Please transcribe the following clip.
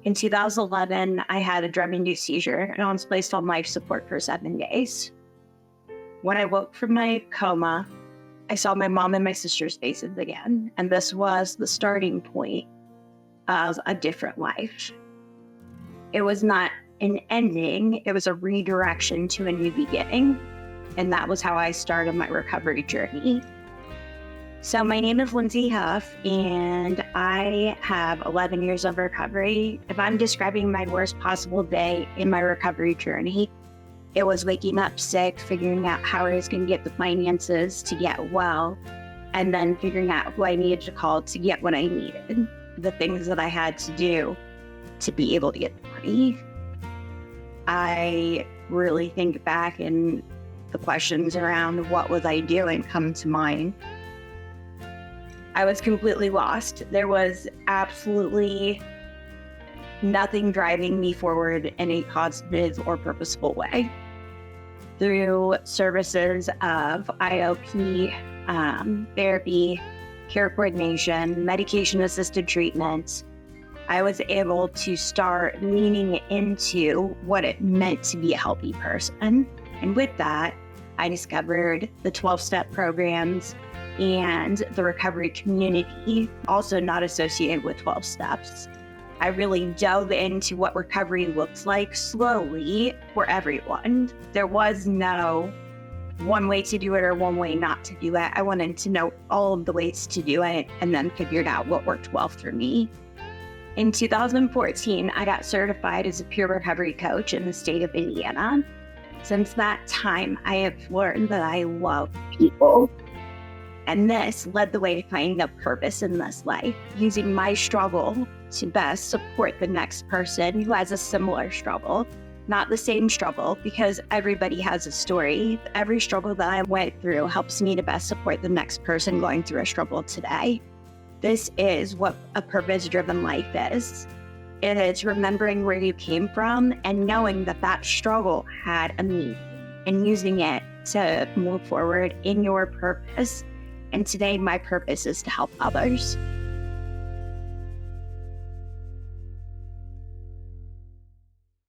In 2011, I had a drug-induced seizure and I was placed on life support for 7 days. When I woke from my coma, I saw my mom and my sister's faces again, and this was the starting point of a different life. It was not an ending, it was a redirection to a new beginning, and that was how I started my recovery journey. So my name is Lindsay Huff, and I have 11 years of recovery. If I'm describing my worst possible day in my recovery journey, it was waking up sick, figuring out how I was going to get the finances to get well, and then figuring out who I needed to call to get what I needed, the things that I had to do to be able to get the money. I really think back, and the questions around what was I doing come to mind. I was completely lost. There was absolutely nothing driving me forward in a positive or purposeful way. Through services of IOP, therapy, care coordination, medication-assisted treatment, I was able to start leaning into what it meant to be a healthy person. And with that, I discovered the 12-step programs and the recovery community, also not associated with 12 steps. I really dove into what recovery looks like slowly for everyone. There was no one way to do it or one way not to do it. I wanted to know all of the ways to do it and then figured out what worked well for me. In 2014, I got certified as a peer recovery coach in the state of Indiana. Since that time, I have learned that I love people. And this led the way to finding a purpose in this life, using my struggle to best support the next person who has a similar struggle, not the same struggle, because everybody has a story. Every struggle that I went through helps me to best support the next person going through a struggle today. This is what a purpose-driven life is. It is remembering where you came from and knowing that that struggle had a meaning and using it to move forward in your purpose. And today, my purpose is to help others.